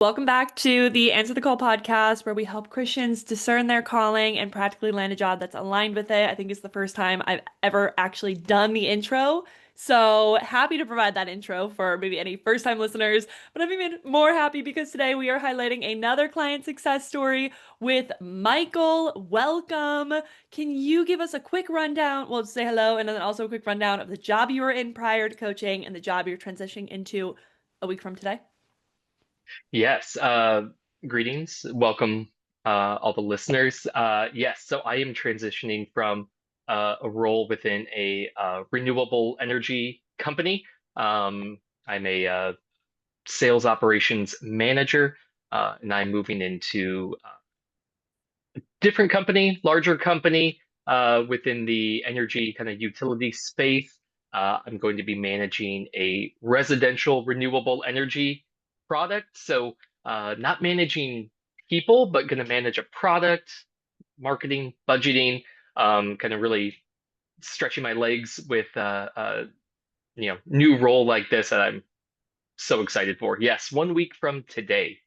Welcome back to the Answer the Call podcast, where we help Christians discern their calling and practically land a job that's aligned with it. I think it's the first time I've ever actually done the intro. So happy to provide that intro for maybe any first-time listeners. But I'm even more happy because today we are highlighting another client success story with Michael. Welcome. Can you give us a quick rundown? Well, say hello, and then also a quick rundown of the job you were in prior to coaching and the job you're transitioning into a week from today? Yes, greetings. Welcome, all the listeners. Yes, so I am transitioning from a role within a renewable energy company. I'm a sales operations manager, and I'm moving into a different company, larger company, within the energy kind of utility space. I'm going to be managing a residential renewable energy product. So, not managing people, but going to manage a product, marketing, budgeting, kind of really stretching my legs with new role like this that I'm so excited for. Yes, 1 week from today.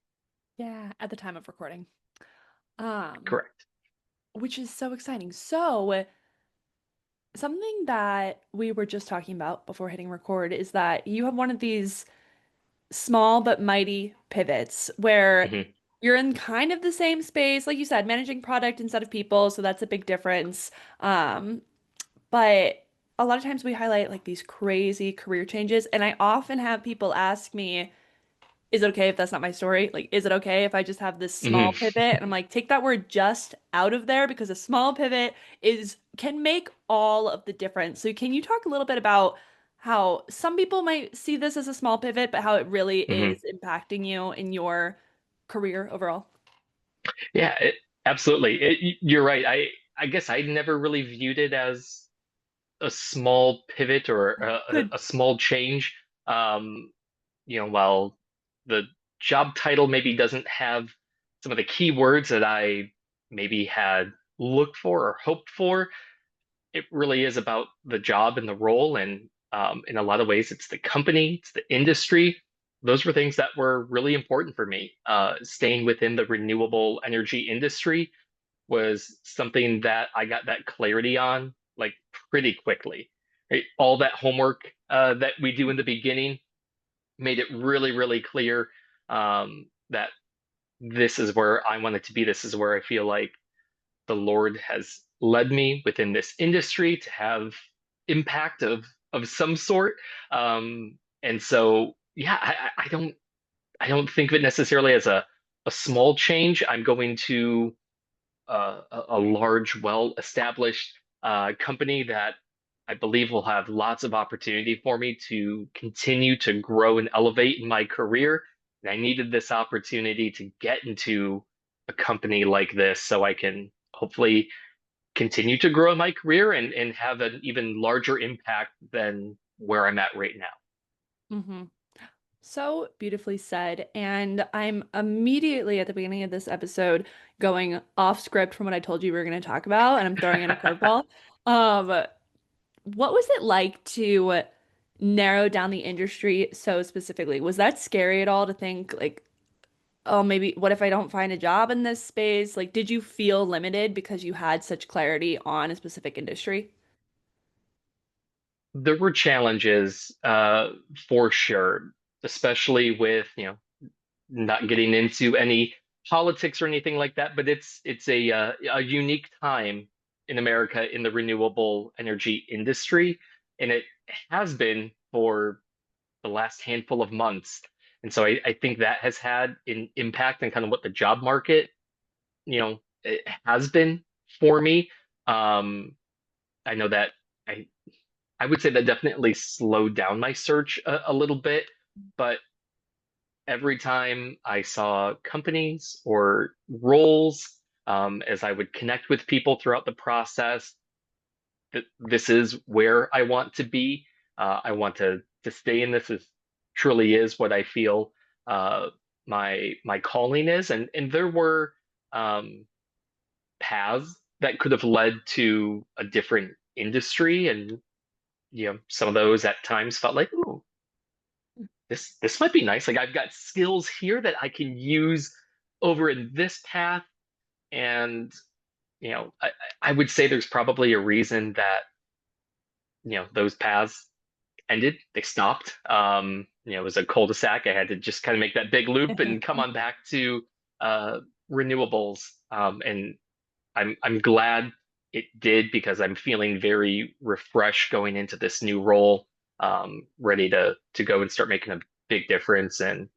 Yeah, at the time of recording. Um, Correct. which is so exciting. So, something that we were just talking about before hitting record is that you have one of these small but mighty pivots where Hmm. you're in kind of the same space, like you said, managing product instead of people, so that's a big difference. Um, but a lot of times we highlight like these crazy career changes, and I often have people ask me, is it okay if that's not my story? Like, is it okay if I just have this small Hmm. pivot? And I'm like, take that word just out of there because a small pivot is can make all of the difference. So can you talk a little bit about how some people might see this as a small pivot, but how it really Hmm. is impacting you in your career overall? Yeah, absolutely. You're right. I guess I never really viewed it as a small pivot or Good. a small change. Um, while the job title maybe doesn't have some of the key words that I maybe had looked for or hoped for, it really is about the job and the role. And in a lot of ways, it's the company, it's the industry. Those were things that were really important for me. Staying within the renewable energy industry was something that I got that clarity on like pretty quickly. Right? All that homework that we do in the beginning made it really, really clear that this is where I wanted to be. This is where I feel like the Lord has led me within this industry to have impact of some sort. And so, yeah, I don't think of it necessarily as a small change. I'm going to a large, well-established company that I believe will have lots of opportunity for me to continue to grow and elevate in my career. And I needed this opportunity to get into a company like this so I can hopefully continue to grow in my career and have an even larger impact than where I'm at right now. hmm So beautifully said. And I'm immediately at the beginning of this episode going off script from what I told you we were going to talk about, and I'm throwing in a curveball. Um, what was it like to narrow down the industry so specifically? Was that scary at all to think like, oh, maybe what if I don't find a job in this space? Like, did you feel limited because you had such clarity on a specific industry? There were challenges for sure, especially with, not getting into any politics or anything like that, but it's a unique time in America in the renewable energy industry, and it has been for the last handful of months. And so I think that has had an impact on kind of what the job market, it has been for me. Um, I know that I I would say that definitely slowed down my search a little bit, but every time I saw companies or roles, as I would connect with people throughout the process, that this is where I want to be. I want to stay in this. Is truly is what I feel uh, my calling is, and there were um, paths that could have led to a different industry and some of those at times felt like, ooh, this might be nice. Like I've got skills here that I can use over in this path. And, I would say there's probably a reason that, those paths ended. They stopped. It was a cul-de-sac. I had to just kind of make that big loop and come on back to uh, renewables. And I'm glad it did because I'm feeling very refreshed going into this new role, ready to go and start making a big difference. And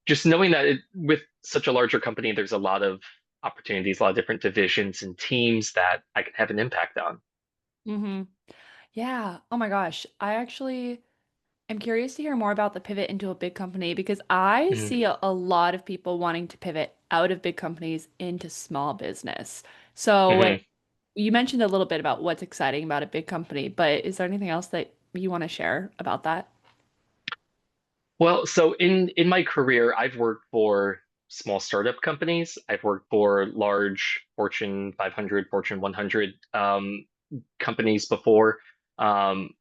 just knowing that with such a larger company, there's a lot of opportunities, a lot of different divisions and teams that I can have an impact on. Hmm. Yeah. Oh my gosh. I actually am curious to hear more about the pivot into a big company because I Mhm. see a lot of people wanting to pivot out of big companies into small business. So Mhm. you mentioned a little bit about what's exciting about a big company, but is there anything else that you want to share about that? Well, so in my career, I've worked for small startup companies. I've worked for large Fortune 500, Fortune 100 companies before. Um,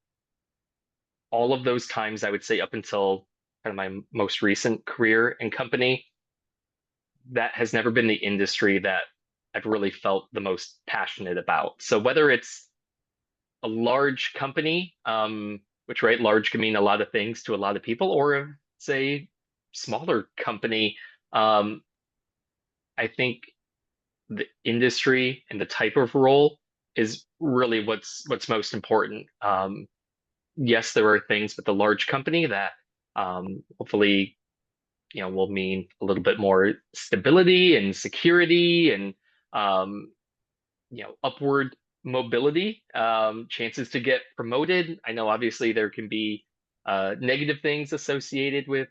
all of those times, I would say up until kind of my most recent career and company, that has never been the industry that I've really felt the most passionate about. So whether it's a large company, which right, large can mean a lot of things to a lot of people, or say smaller company, um, I think the industry and the type of role is really what's most important. Yes, there are things with the large company that hopefully will mean a little bit more stability and security and um, upward mobility, chances to get promoted. I know obviously there can be negative things associated with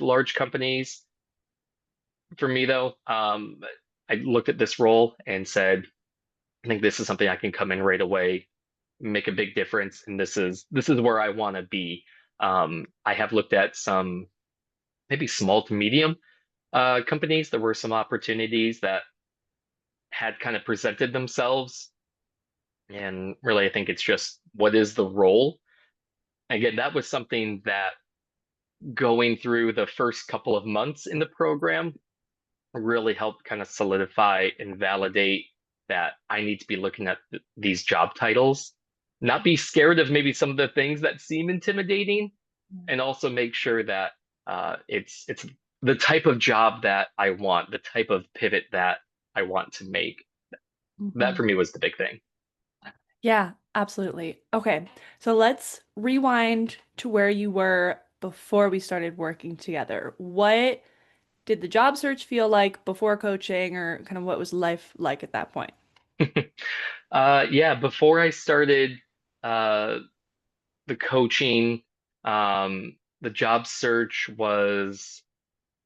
large companies. For me though, I looked at this role and said, I think this is something I can come in right away, make a big difference, and this is where I want to be. I have looked at some maybe small to medium companies. There were some opportunities that had kind of presented themselves. And really, I think it's just what is the role? Again, that was something that going through the first couple of months in the program really helped kind of solidify and validate that I need to be looking at these job titles, not be scared of maybe some of the things that seem intimidating, and also make sure that it's the type of job that I want, the type of pivot that I want to make. That Mhm. for me was the big thing. Yeah, absolutely. Okay, so let's rewind to where you were before we started working together. What did the job search feel like before coaching, or kind of what was life like at that point? Yeah, before I started uh, the coaching, the job search was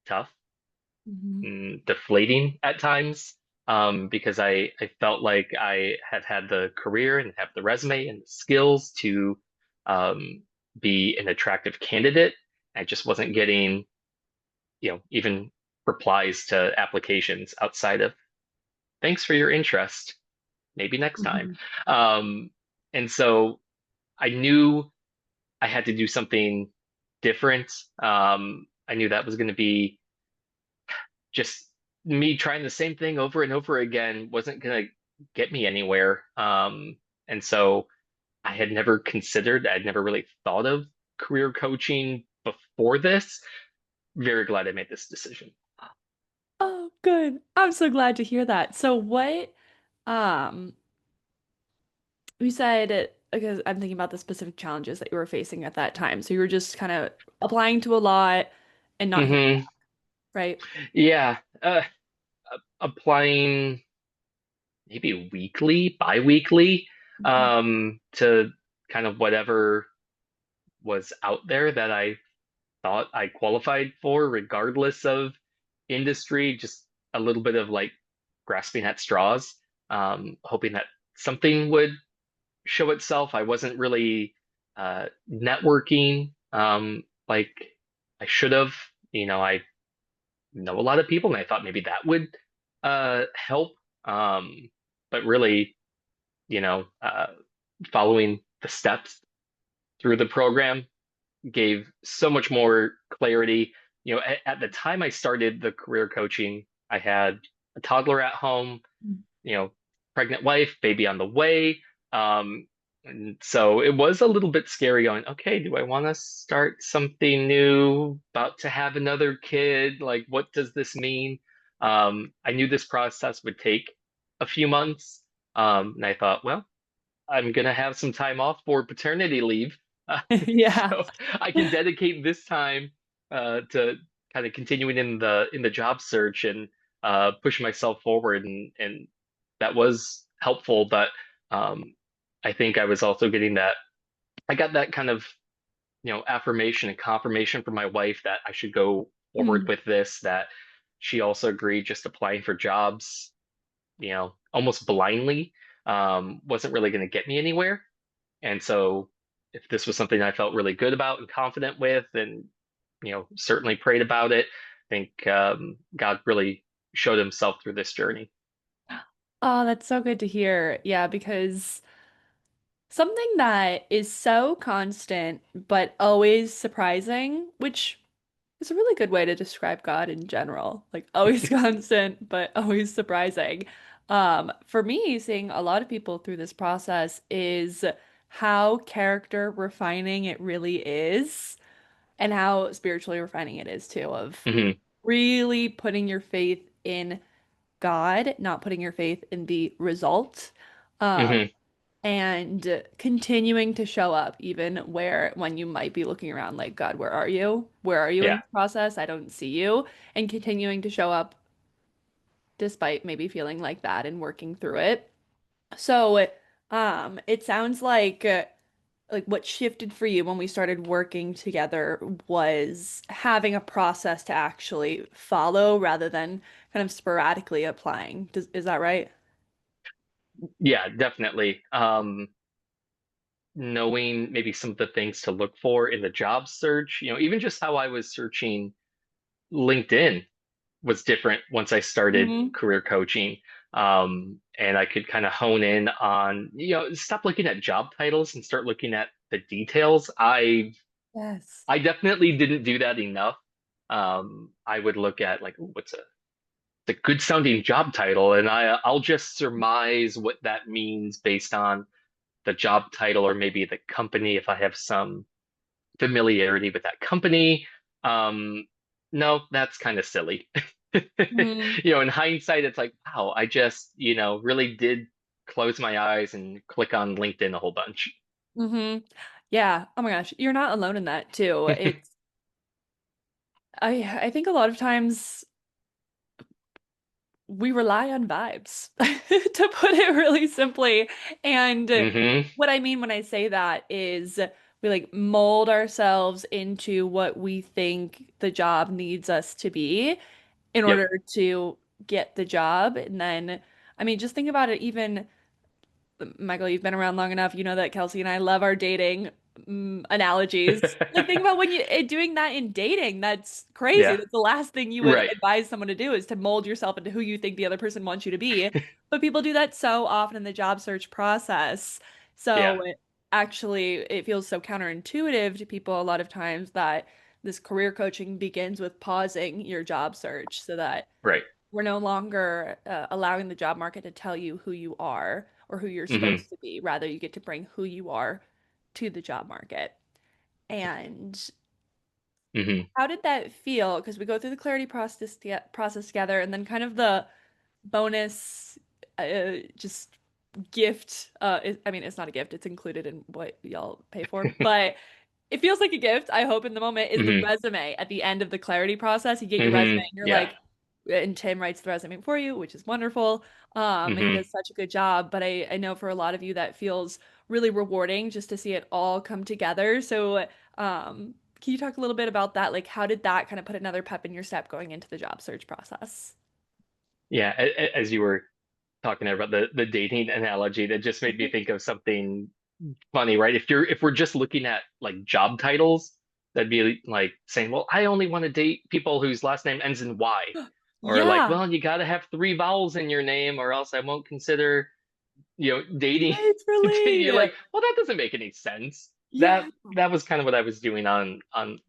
tough, Hmm. deflating at times, because I felt like I had the career and have the resume and the skills to um, be an attractive candidate. I just wasn't getting, even replies to applications outside of thanks for your interest, maybe next time. Hmm. Um, and so I knew I had to do something different. I knew that was going to be just me trying the same thing over and over again wasn't going to get me anywhere. And so I had never considered, I'd never really thought of career coaching before this. Very glad I made this decision. Oh, good. I'm so glad to hear that. So what, um, you said, because I'm thinking about the specific challenges that you were facing at that time. So you were just kind of applying to a lot and not hearing, Hmm. right? Yeah. Applying maybe weekly, bi-weekly, Mhm. to kind of whatever was out there that I thought I qualified for, regardless of industry, just a little bit of like grasping at straws, hoping that something would show itself. I wasn't really networking like I should have. I know a lot of people, and I thought maybe that would help. But really, you know, uh, following the steps through the program gave so much more clarity. At the time I started the career coaching, I had a toddler at home, you know, pregnant wife, baby on the way. And so it was a little bit scary going, okay, do I want to start something new, about to have another kid? Like, what does this mean? I knew this process would take a few months. And I thought, well, I'm gonna have some time off for paternity leave. Uh, Yeah. so I can dedicate this time to kind of continuing in the job search and push myself forward, and that was helpful. But um, I think I was also getting that I got that kind of affirmation and confirmation from my wife that I should go forward Mm. with this. That she also agreed, just applying for jobs almost blindly wasn't really going to get me anywhere. And so if this was something I felt really good about and confident with, and certainly prayed about it, I think God really showed himself through this journey. Oh, that's so good to hear. Yeah, because something that is so constant but always surprising, which is a really good way to describe God in general. Like always constant but always surprising. For me, seeing a lot of people through this process is how character refining it really is, and how spiritually refining it is too, of Hmm. really putting your faith in God, not putting your faith in the result. Um, Hmm. and continuing to show up even where when you might be looking around like, God, where are you? Where are you in Yeah. this process? I don't see you. And continuing to show up despite maybe feeling like that and working through it. So, it sounds like what shifted for you when we started working together was having a process to actually follow rather than kind of sporadically applying. Is that right? Yeah, definitely. Knowing maybe some of the things to look for in the job search, even just how I was searching LinkedIn was different once I started Hmm. career coaching. And I could kind of hone in on, stop looking at job titles and start looking at the details. Yes. I definitely didn't do that enough. I would look at like, "Ooh, what's a good sounding job title?" And I'll just surmise what that means based on the job title or maybe the company if I have some familiarity with that company. Um, no, that's kind of silly. Hmm. In hindsight, it's like, wow, I just, really did close my eyes and click on LinkedIn a whole bunch. Hmm. Yeah. Oh my gosh, you're not alone in that too. I think a lot of times we rely on vibes, to put it really simply. And Hmm. what I mean when I say that is we like mold ourselves into what we think the job needs us to be in Yep. order to get the job. And then, I mean, just think about it, even Michael, you've been around long enough. You know that Kelsey and I love our dating analogies. Like, think about when doing that in dating. That's crazy. Yeah. That's the last thing you would Right. advise someone to do, is to mold yourself into who you think the other person wants you to be. But people do that so often in the job search process. Yeah. So actually, it feels so counterintuitive to people a lot of times that this career coaching begins with pausing your job search so that Right. we're no longer allowing the job market to tell you who you are or who you're Hmm. supposed to be. Rather, you get to bring who you are to the job market. And Hmm. how did that feel? Because we go through the clarity process together, and then kind of the bonus, just gift. I mean, it's not a gift; it's included in what y'all pay for, but it feels like a gift, I hope, in the moment, is the Hmm. resume at the end of the clarity process. You get your resume Hmm. and you're Yeah. like, and Tim writes the resume for you, which is wonderful. And he Hmm. does such a good job. But I know for a lot of you that feels really rewarding just to see it all come together. So, can you talk a little bit about that? Like, how did that kind of put another pep in your step going into the job search process? Yeah. As you were talking about the dating analogy, that just made me think of something funny, right? If we're just looking at like job titles, that'd be like saying, well, I only want to date people whose last name ends in Y. Or like, Yeah, well, you got to have three vowels in your name or else I won't consider, dating. You're literally. like, well, that doesn't make any sense. that Yeah. that was kind of what I was doing on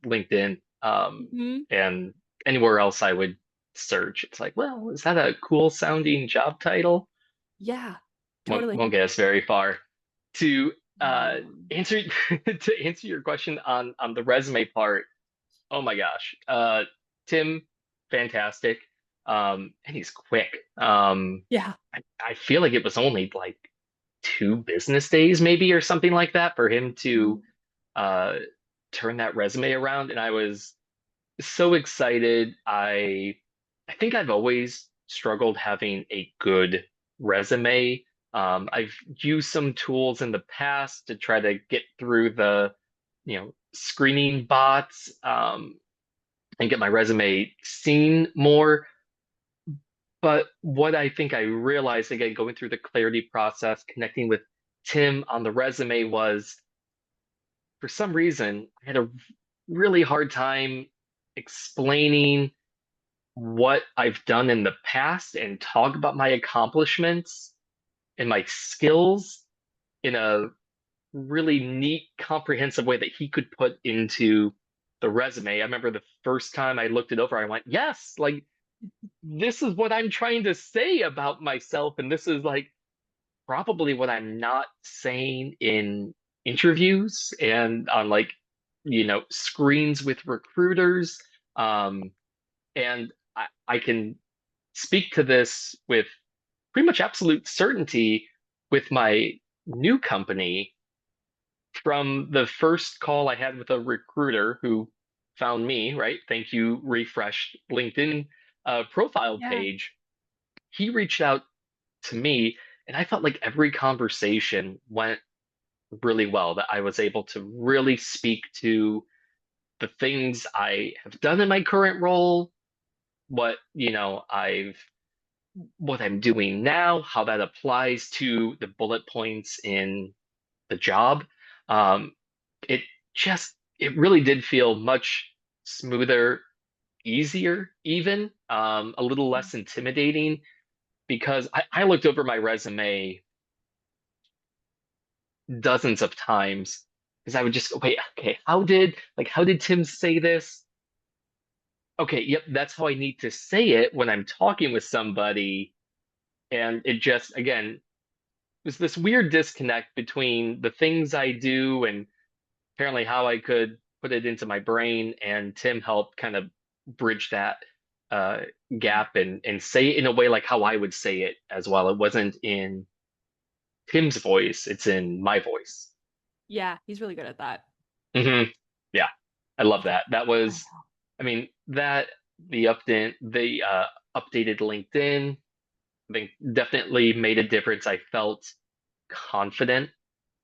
LinkedIn. Mhm. And anywhere else I would search, it's like, well, is that a cool sounding job title? Yeah. Won't Totally. won't get us very far. To Um, answer to answer your question on the resume part, oh my gosh. Tim, fantastic. And he's quick. yeah. I feel like it was only like 2 business days maybe or something like that for him to Mhm. uh turn that resume around, and I was so excited. I think I've always struggled having a good resume. I've used some tools in the past to try to get through the, screening bots, and get my resume seen more. But what I think I realized again, going through the clarity process, connecting with Tim on the resume was for some reason, I had a really hard time explaining what I've done in the past and talk about my accomplishments and my skills in a really neat, comprehensive way that he could put into the resume. I remember the first time I looked it over, I went, yes, like this is what I'm trying to say about myself. And this is like probably what I'm not saying in interviews and on like, screens with recruiters. Um, and I can speak to this with pretty much absolute certainty with my new company from the first call I had with a recruiter who found me, right? Thank you, refreshed LinkedIn profile Yeah. page. He reached out to me, and I felt like every conversation went really well, that I was able to really speak to the things I have done in my current role, what, what I'm doing now, how that applies to the bullet points in the job. Um, it it really did feel much smoother, easier, even a little less intimidating because I looked over my resume dozens of times because I would just go, wait, okay, how did Tim say this? Okay, yep, that's how I need to say it when I'm talking with somebody. And it just, again, was this weird disconnect between the things I do and apparently how I could put it into my brain. And Tim helped kind of bridge that uh, gap and say it in a way like how I would say it as well. It wasn't in Tim's voice, it's in my voice. Yeah. He's really good at that. Hmm. Yeah, I love Yeah. that. That I was, know. I mean, that the updated LinkedIn, I think definitely made a difference. I felt confident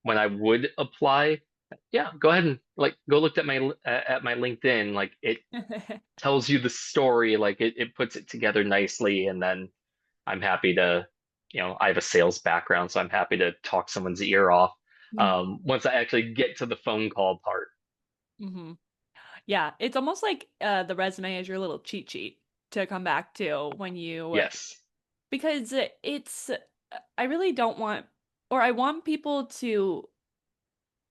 when I would apply. Yeah, go ahead and like go look at my LinkedIn. Like it tells you the story, like it puts it together nicely, and then I'm happy to, I have a sales background, so I'm happy to talk someone's ear off. Once I actually get to the phone call part. Mm-hmm. Yeah, it's almost like the resume is your little cheat sheet to come back to when you Yes. because it's I really don't want or I want people to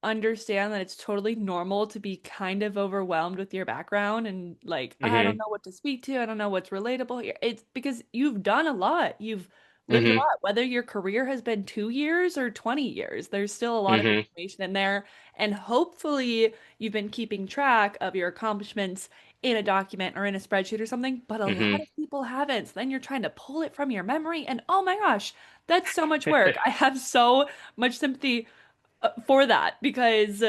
understand that it's totally normal to be kind of overwhelmed with your background and like I don't Hmm. know what to speak to, I don't know what's relatable here. It's because you've done a lot. You've lived a Hmm. lot. Whether your career has been 2 years or 20 years, there's still a lot of Hmm. information in there and hopefully you've been keeping track of your accomplishments in a document or in a spreadsheet or something, but a lot Hmm. of people haven't. So then you're trying to pull it from your memory and oh my gosh, that's so much work. I have so much sympathy for that because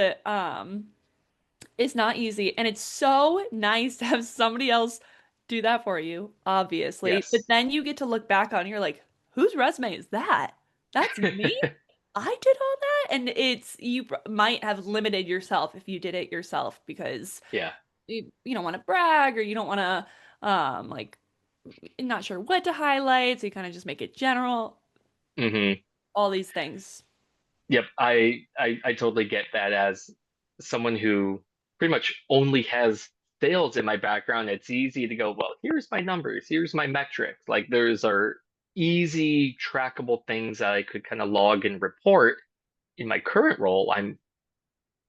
it's not easy and it's so nice to have somebody else do that for you, obviously. But Yes. then you get to look back on it and you're like, whose resume is that? That's me? I did all that? And it's you might have limited yourself if you did it yourself because Yeah. you don't want to brag or you don't want to like not sure what to highlight, so you kind of just make it general, Hmm. all these things. Yep. I totally get that as someone who pretty much only has sales in my background. It's easy to go, well, here's my numbers, here's my metrics. Like those are easy trackable things that I could kind of log and report. In my current role, I'm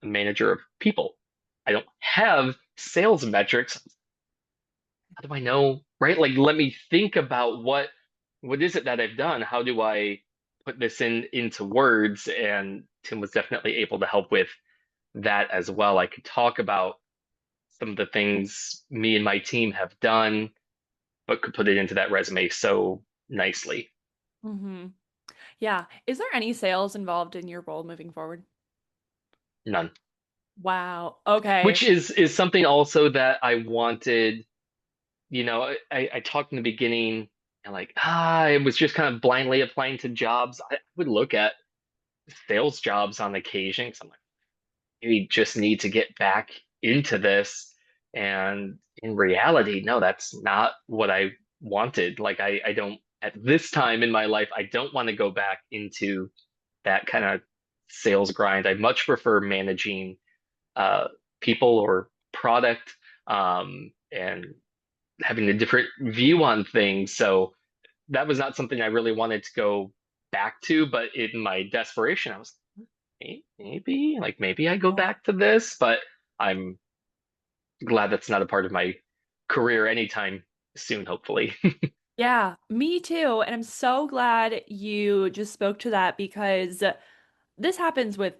a manager of people. I don't have sales metrics. How do I know, right? Like, let me think about what is it that I've done? How do I put this into words? And Tim was definitely able to help with that as well. I could talk about some of the things me and my team have done, but could put it into that resume so nicely. Hmm. Yeah. Is there any sales involved in your role moving forward? None. Wow. Okay. Which is something also that I wanted, I talked in the beginning and like, I was just kind of blindly applying to jobs. I would look at sales jobs on occasion because I'm like, we just need to get back into this. And in reality, no, that's not what I wanted. Like I don't at this time in my life, I don't want to go back into that kind of sales grind. I much prefer managing uh people or product and having a different view on things. So that was not something I really wanted to go back to, but in my desperation, I was maybe I go Yeah. back to this, but I'm glad that's not a part of my career anytime soon, hopefully. Yeah, me too. And I'm so glad you just spoke to that because this happens with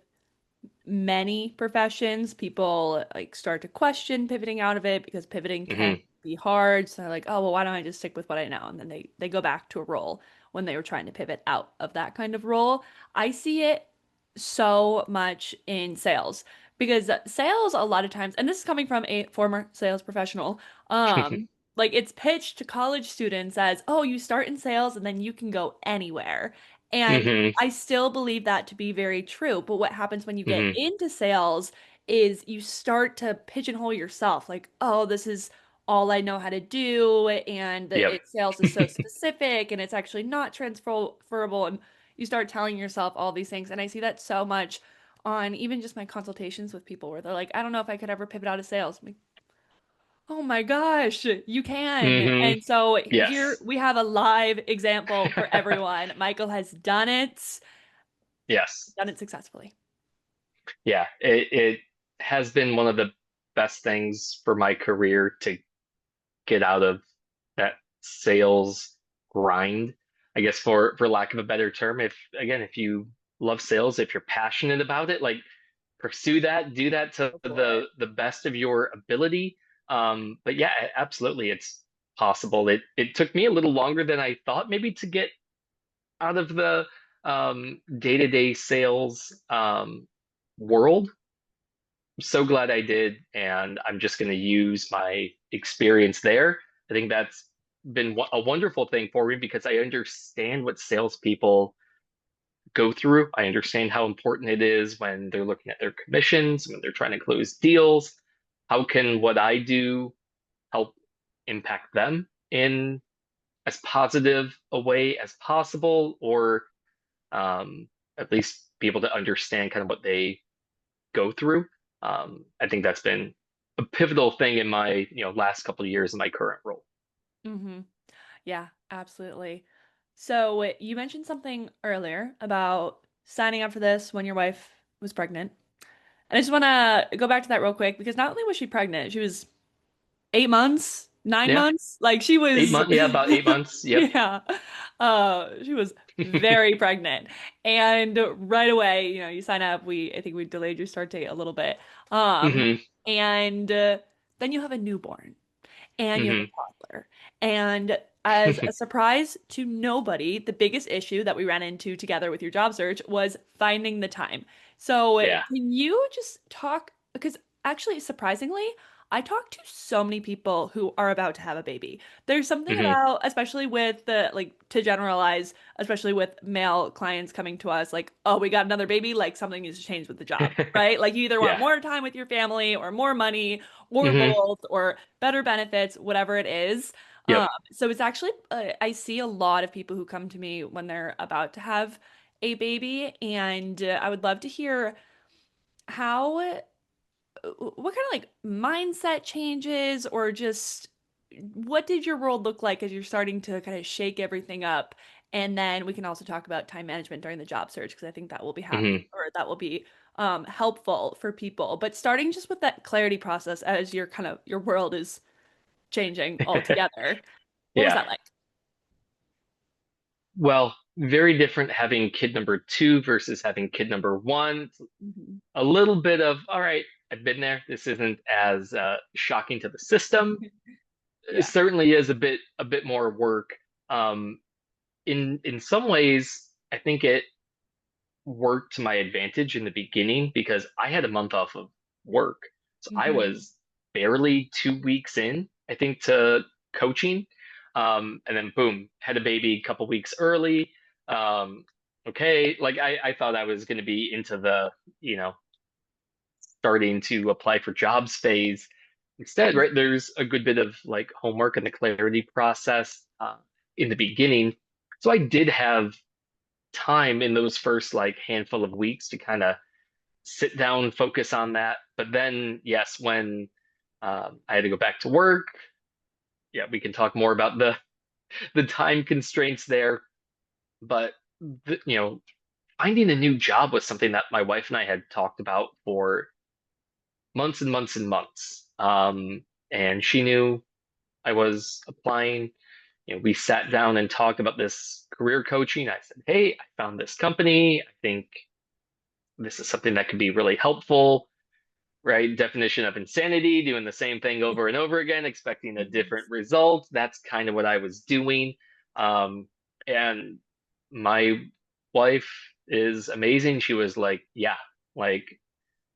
many professions. People like start to question pivoting out of it because pivoting can Hmm. be hard. So they're like, oh, well, why don't I just stick with what I know? And then they go back to a role when they were trying to pivot out of that kind of role. I see it so much in sales because sales a lot of times, and this is coming from a former sales professional, like it's pitched to college students as, oh, you start in sales and then you can go anywhere. And Hmm. I still believe that to be very true. But what happens when you get Hmm. into sales is you start to pigeonhole yourself like, oh, this is all I know how to do. And Yep. sales is so specific and it's actually not transferable. And you start telling yourself all these things. And I see that so much on even just my consultations with people where they're like, I don't know if I could ever pivot out of sales. I'm like, oh my gosh, you can. Hmm. And so here Yes. we have a live example for everyone. Michael has Yes. done it successfully. Yeah. It has been one of the best things for my career to get out of that sales grind. I guess for lack of a better term, if you love sales, if you're passionate about it, like pursue that, do that to Go for it. the best of your ability. But yeah, absolutely, it's possible. It took me a little longer than I thought maybe to get out of the day-to-day sales world. I'm so glad I did, and I'm just going to use my experience there. I think that's been a wonderful thing for me because I understand what salespeople go through. I understand how important it is when they're looking at their commissions, when they're trying to close deals. How can what I do help impact them in as positive a way as possible, or at least be able to understand kind of what they go through? I think that's been a pivotal thing in my, last couple of years in my current role. Hmm. Yeah, absolutely. So you mentioned something earlier about signing up for this when your wife was pregnant. And I just want to go back to that real quick because not only was she pregnant, she was 8 months, nine Yeah, months. Like she eight was, months. Yeah, about 8 months. Yep. yeah, she was very pregnant. And right away, you sign up. I think we delayed your start date a little bit. Um, Hmm. and then you have a newborn and you have a Hmm. toddler. And as a surprise to nobody, the biggest issue that we ran into together with your job search was finding the time. So, Yeah. can you just talk? Because actually, surprisingly, I talk to so many people who are about to have a baby. There's something Hmm. about, especially with like, to generalize, especially with male clients coming to us, like, oh, we got another baby, like something needs to change with the job, right? Like, you either want Yeah. more time with your family or more money or Hmm. both or better benefits, whatever it is. Yep. So it's actually, I see a lot of people who come to me when they're about to have a baby, and I would love to hear how, what kind of like mindset changes or just what did your world look like as you're starting to kind of shake everything up? And then we can also talk about time management during the job search because I think that will be happening Hmm. or that will be helpful for people. But starting just with that clarity process as your kind of your world is changing altogether. What was Yeah. that like? Well, very different having kid number two versus having kid number one. It's Mhm. a little bit of, all right, I've been there. This isn't as shocking to the system. It Yeah. certainly is a bit more work. Um, in some ways, I think it worked to my advantage in the beginning because I had a month off of work. So I Hmm. was barely 2 weeks in, I think, to coaching. And then boom, had a baby a couple weeks early. Okay, like I thought I was going to be into the, you know, starting to apply for jobs phase. Instead, right, there's a good bit of like homework and the clarity process in the beginning. So I did have time in those first like handful of weeks to kind of sit down, focus on that. But then, yes, when I had to go back to work, yeah, we can talk more about the time constraints there. But finding a new job was something that my wife and I had talked about for months and months and months. And she knew I was applying. We sat down and talked about this career coaching. I said, "Hey, I found this company. I think this is something that could be really helpful." Right? Definition of insanity, doing the same thing over and over again, expecting a different Yes. result. That's kind of what I was doing. And my wife is amazing. She was like, yeah, like,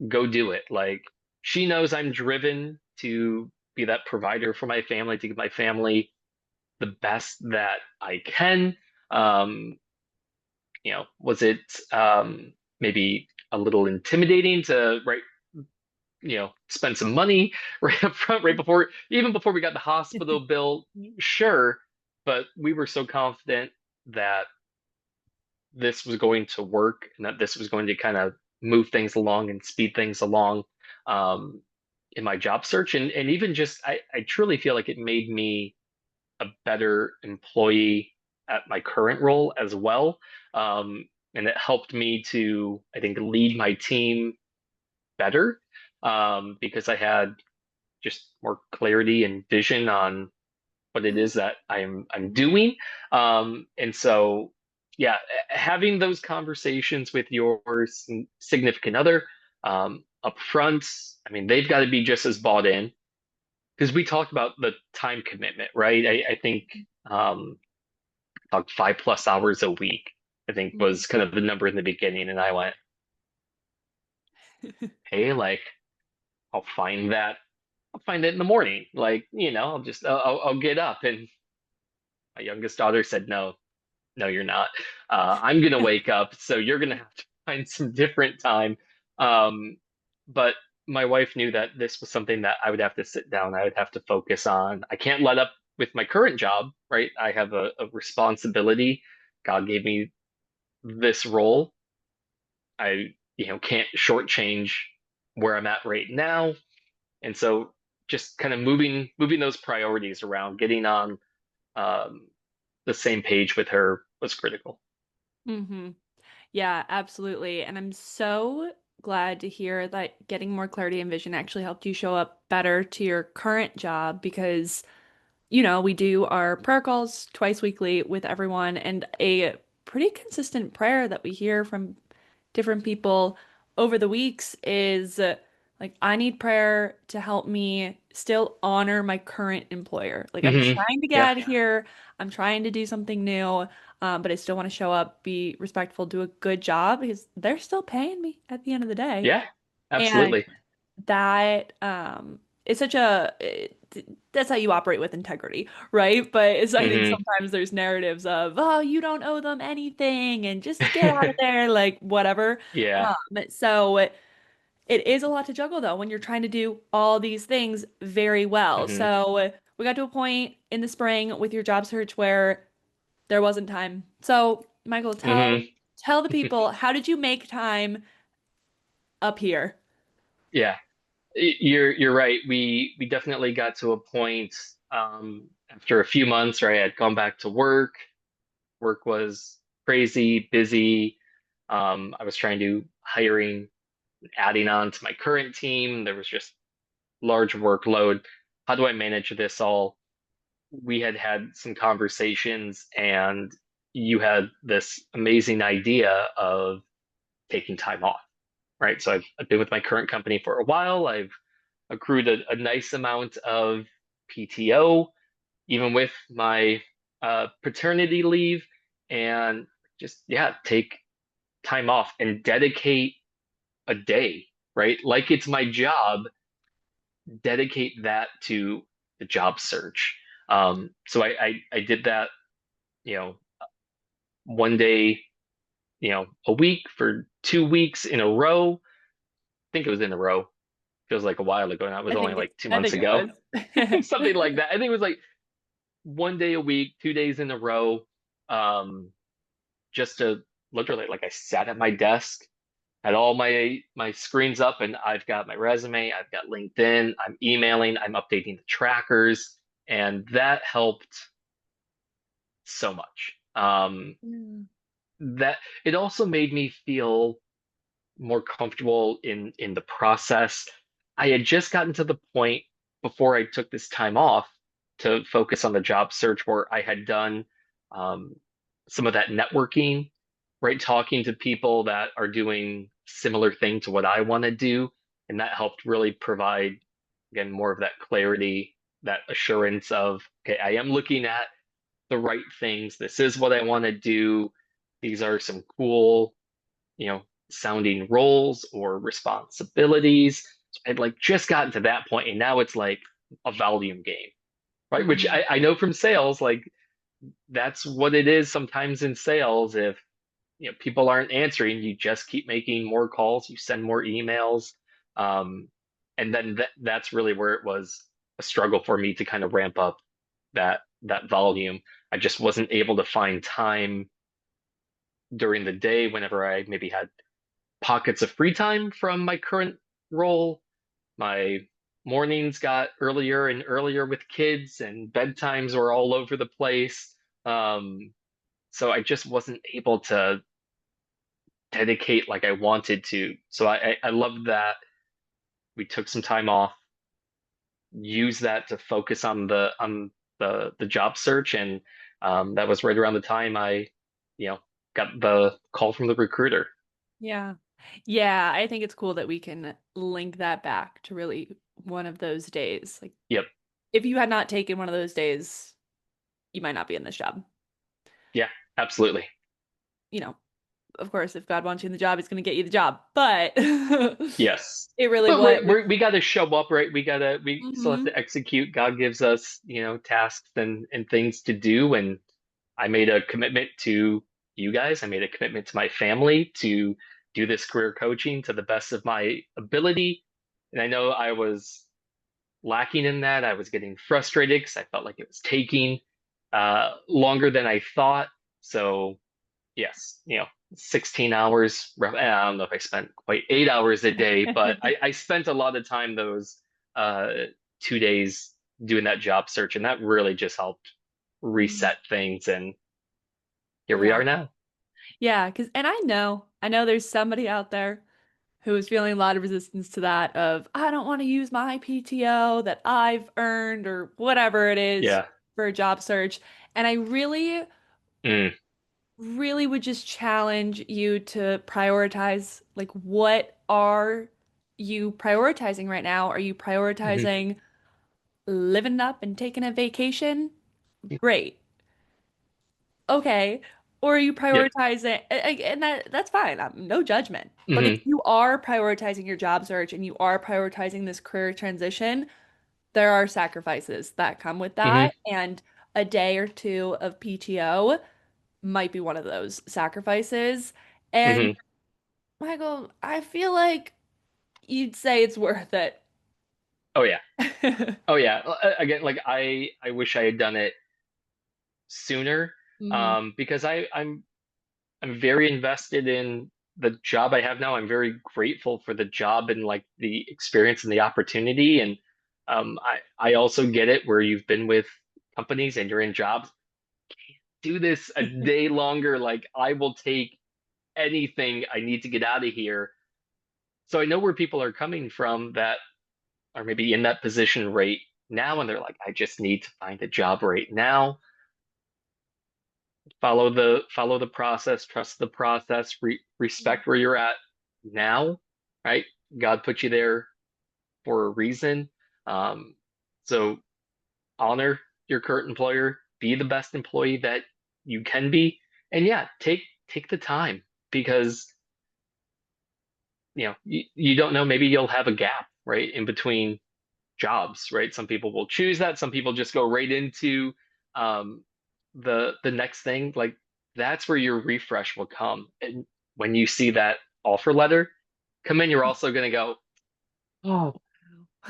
go do it. Like, she knows I'm driven to be that provider for my family, to give my family the best that I can. Um, was it maybe a little intimidating to, right, spend some money right up front, right before, even before we got the hospital bill, sure. But we were so confident that this was going to work and that this was going to kind of move things along and speed things along um, in my job search. And even just, I truly feel like it made me a better employee at my current role as well. And it helped me to, I think, lead my team better because I had just more clarity and vision on what it is that I'm doing. And so yeah, having those conversations with your significant other up front, I mean, they've got to be just as bought in because we talked about the time commitment, right? I think about 5+ hours a week, I think was kind of the number in the beginning. And I went, hey, like I'll find that I'll find it in the morning. Like, I'll get up. And my youngest daughter said, no, no, you're not. I'm gonna wake up, so you're gonna have to find some different time. Um, but my wife knew that this was something that I would have to sit down, I would have to focus on. I can't let up with my current job, right? I have a responsibility. God gave me this role. I, can't shortchange where I'm at right now. And so just kind of moving those priorities around, getting on um, the same page with her was critical. Hmm. Yeah, absolutely. And I'm so glad to hear that getting more clarity and vision actually helped you show up better to your current job because we do our prayer calls twice weekly with everyone, and a pretty consistent prayer that we hear from different people over the weeks is like, I need prayer to help me still honor my current employer. Like, I'm Hmm. trying to get Yeah. out of here, I'm trying to do something new, but I still want to show up, be respectful, do a good job because they're still paying me at the end of the day. Yeah. And Absolutely. that is such that's how you operate with integrity, right? But I think Hmm. sometimes there's narratives of, oh, you don't owe them anything and just get out of there, like whatever. Yeah. So it is a lot to juggle though when you're trying to do all these things very well. Hmm. So we got to a point in the spring with your job search where there wasn't time. So Michael, Hmm. tell the people, how did you make time up here? Yeah. You're right. We definitely got to a point after a few months where I had gone back to work. Work was crazy, busy. I was trying to hiring. adding on to my current team. There was just large workload. How do I manage this all? We had had some conversations, and you had this amazing idea of taking time off, right? So I've been with my current company for a while. I've accrued a nice amount of PTO, even with my paternity leave, and just, yeah, take time off and dedicate a day, right? Like it's my job, dedicate that to the job search. So I did that, you know, one day, a week for 2 weeks in a row. I think it was in a row. Feels like a while ago now. It was only like two I months think it ago. was. Something like that. I think it was like one day a week, 2 days in a row. Um, just to literally, like, I sat at my desk, had all my screens up, and I've got my resume, I've got LinkedIn, I'm emailing, I'm updating the trackers, and that helped so much. Mm. That it also made me feel more comfortable in the process. I had just gotten to the point before I took this time off to focus on the job search where I had done um, some of that networking, right? Talking to people that are doing similar thing to what I want to do. And that helped really provide, again, more of that clarity, that assurance of, okay, I am looking at the right things. This is what I want to do. These are some cool, sounding roles or responsibilities. So I'd like just gotten to that point, and now it's like a volume game, right? Which Mhm. I know from sales, like that's what it is sometimes in sales. If people aren't answering, you just keep making more calls, you send more emails, um, and then that's really where it was a struggle for me to kind of ramp up that volume. I just wasn't able to find time during the day whenever I maybe had pockets of free time from my current role. My mornings got earlier and earlier with kids, and bedtimes were all over the place. Um, so I just wasn't able to dedicate like I wanted to. So I love that we took some time off, use that to focus on the job search, and that was right around the time I, you know, got the call from the recruiter. Yeah. Yeah, I think it's cool that we can link that back to really one of those days. Like, Yep. if you had not taken one of those days, you might not be in this job. Yeah, absolutely. You know, of course, if God wants you in the job, he's going to get you the job. But Yes. it really But was. we got to show up, right? We still have Hmm. to execute. God gives us, tasks and things to do. And I made a commitment to you guys. I made a commitment to my family to do this career coaching to the best of my ability. And I know I was lacking in that. I was getting frustrated because I felt like it was taking longer than I thought. So yes, 16 hours. I don't know if I spent quite 8 hours a day, but I spent a lot of time those uh, 2 days doing that job search, and that really just helped reset things. And here we Yeah. are now. Yeah, and I know there's somebody out there who is feeling a lot of resistance to that of I don't want to use my PTO that I've earned or whatever it is Yeah. for a job search. And I really, Mm, really would just challenge you to prioritize, like, what are you prioritizing right now? Are you hmm prioritizing living up and taking a vacation? Great. Okay. Or are you Yep. prioritizing, and that's fine. No judgment. But if hmm you are prioritizing your job search and you are prioritizing this career transition, there are sacrifices that come with hmm that. And a day or two of PTO might be one of those sacrifices. And hmm Michael, I feel like you'd say it's worth it. Oh yeah. Oh yeah. Again, like I wish I had done it sooner, Hmm. because I'm very invested in the job I have now. I'm very grateful for the job and like the experience and the opportunity. And I also get it where you've been with companies and you're in jobs. Do this a day longer. Like I will take anything I need to get out of here. So I know where people are coming from that are maybe in that position right now, and they're like, I just need to find a job right now. Follow the process, trust the process, respect where you're at now, right? God put you there for a reason. Um, so honor your current employer, be the best employee that you can be, and yeah, take the time because you don't know, maybe you'll have a gap, right, in between jobs, right? Some people will choose that. Some people just go right into um, the next thing. Like that's where your refresh will come. And when you see that offer letter come in, you're also going to go, oh,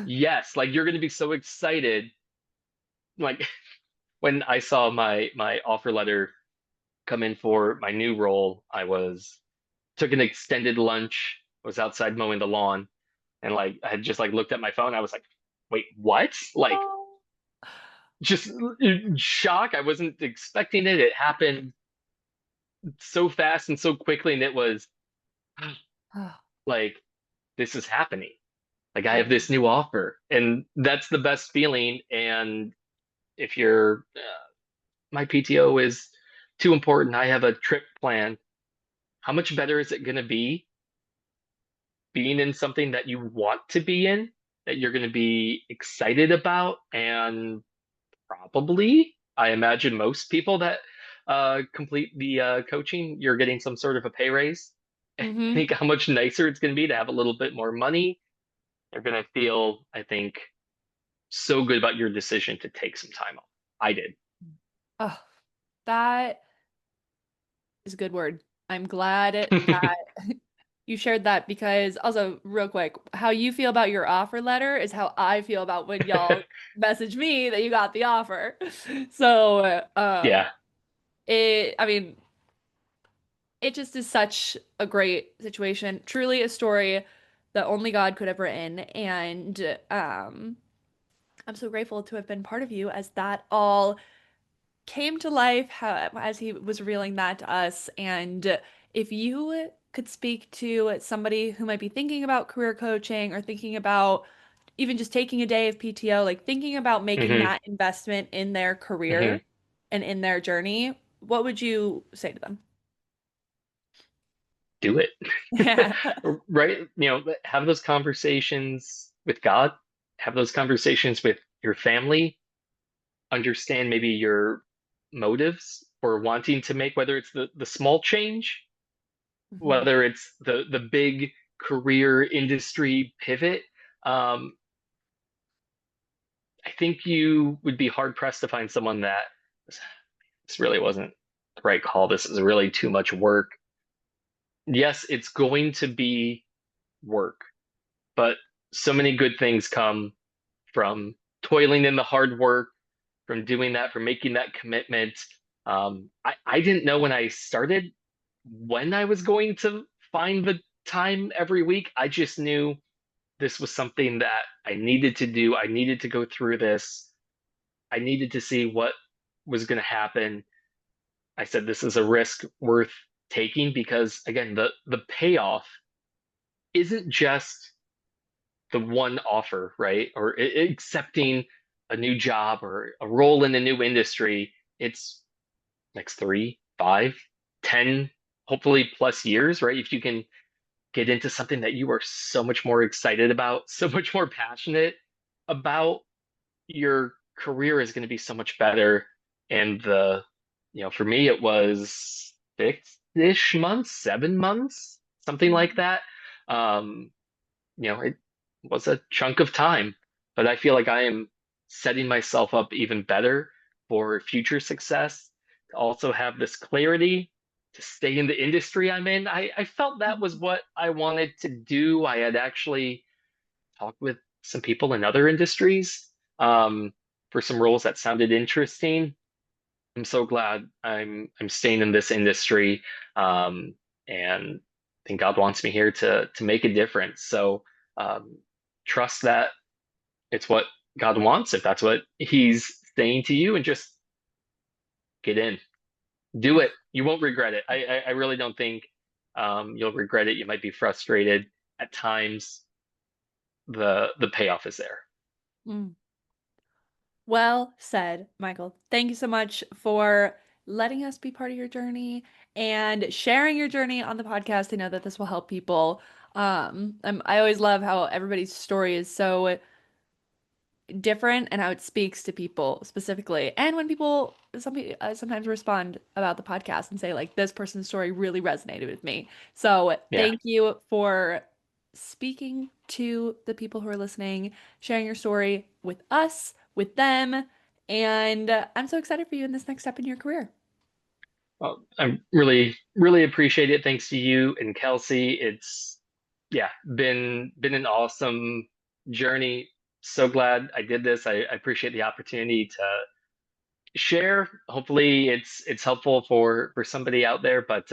yes. Like you're going to be so excited. Like when I saw my offer letter come in for my new role, I was took an extended lunch, was outside mowing the lawn, and like I had just like looked at my phone. I was like, wait, what? Like Oh. just shock. I wasn't expecting it. It happened so fast and so quickly, and it was like, this is happening. Like I Yeah. have this new offer, and that's the best feeling. And if my PTO is too important, I have a trip planned. How much better is it going to be being in something that you want to be in, that you're going to be excited about, and probably, I imagine most people that complete the coaching, you're getting some sort of a pay raise. Hmm. Think how much nicer it's going to be to have a little bit more money. You're going to feel, I think, so good about your decision to take some time off. I did. Oh, that is a good word. I'm glad that you shared that because also real quick, how you feel about your offer letter is how I feel about when y'all message me that you got the offer. So, Yeah. I mean, it just is such a great situation. Truly a story that only God could have written. And I'm so grateful to have been part of you as that all came to life as he was revealing that to us. And if you could speak to somebody who might be thinking about career coaching or thinking about even just taking a day of PTO, like thinking about making hmm that investment in their hmm career and in their journey, what would you say to them? Do it. Yeah. Right? Have those conversations with God, have those conversations with your family, understand maybe your motives for wanting to make, whether it's the small change, Mhm. whether it's the big career industry pivot. Um, I think you would be hard pressed to find someone that this really wasn't the right call. This is really too much work. Yes, it's going to be work, but so many good things come from toiling in the hard work, from doing that, from making that commitment. I didn't know when I started when I was going to find the time every week. I just knew this was something that I needed to do. I needed to go through this. I needed to see what was going to happen. I said this is a risk worth taking because again, the payoff isn't just the one offer, right? Or accepting a new job or a role in a new industry. It's next 3, 5, 10, hopefully plus years, right? If you can get into something that you are so much more excited about, so much more passionate about, your career is going to be so much better. And for me, it was 6-ish months, 7 months, something like that. Um, it was a chunk of time, but I feel like I am setting myself up even better for future success, to also have this clarity to stay in the industry I'm in. I felt that was what I wanted to do. I had actually talked with some people in other industries for some roles that sounded interesting. I'm so glad I'm staying in this industry, and I think God wants me here to make a difference. So um, trust that it's what God wants, if that's what He's saying to you, and just get in, do it. You won't regret it. I really don't think you'll regret it. You might be frustrated. at times the payoff is there. Mm. Well said, Michael. Thank you so much for letting us be part of your journey and sharing your journey on the podcast. I know that this will help people. I always love how everybody's story is so different and how it speaks to people specifically. And when people sometimes respond about the podcast and say like this person's story really resonated with me. So Yeah. thank you for speaking to the people who are listening, sharing your story with us, with them, and I'm so excited for you in this next step in your career. Well, I really appreciate it. Thanks to you and Kelsey. It's yeah, been an awesome journey. So glad I did this. I appreciate the opportunity to share. Hopefully it's helpful for somebody out there. But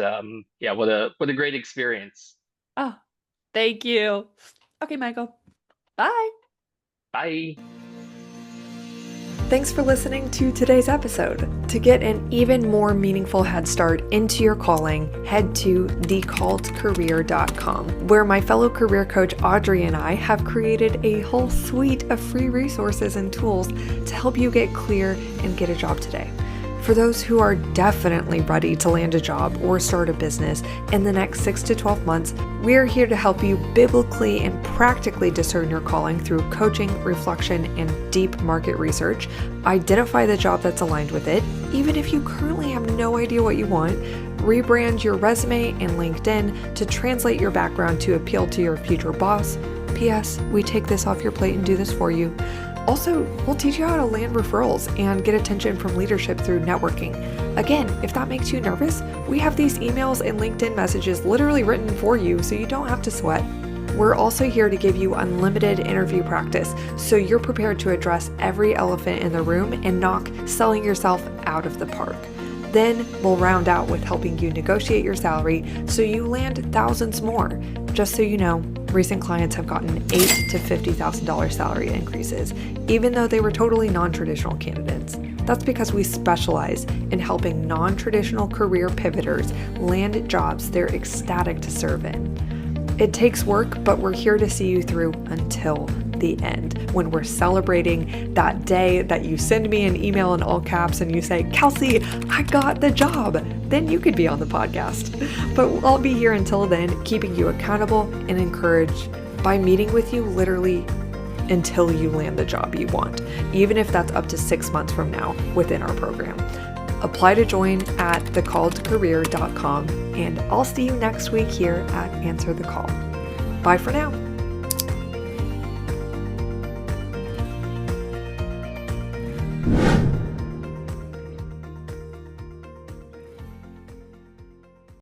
yeah, what a great experience. Oh, thank you. Okay, Michael. Bye. Bye. Thanks for listening to today's episode. To get an even more meaningful head start into your calling, head to thecalledcareer.com, where my fellow career coach Audrey and I have created a whole suite of free resources and tools to help you get clear and get a job today. For those who are definitely ready to land a job or start a business in the next 6 to 12 months, we're here to help you biblically and practically discern your calling through coaching, reflection, and deep market research. Identify the job that's aligned with it, even if you currently have no idea what you want. Rebrand your resume and LinkedIn to translate your background to appeal to your future boss. P.S. We take this off your plate and do this for you. Also, we'll teach you how to land referrals and get attention from leadership through networking. Again, if that makes you nervous, we have these emails and LinkedIn messages literally written for you so you don't have to sweat. We're also here to give you unlimited interview practice so you're prepared to address every elephant in the room and knock selling yourself out of the park. Then we'll round out with helping you negotiate your salary so you land thousands more. Just so you know, recent clients have gotten $8,000 to $50,000 salary increases, even though they were totally non-traditional candidates. That's because we specialize in helping non-traditional career pivoters land jobs they're ecstatic to serve in. It takes work, but we're here to see you through until the end, when we're celebrating that day that you send me an email in all caps and you say, Kelsey, I got the job. Then you could be on the podcast. But I'll be here until then, keeping you accountable and encouraged by meeting with you literally until you land the job you want, even if that's up to 6 months from now within our program. Apply to join at thecalledcareer.com, and I'll see you next week here at Answer the Call. Bye for now.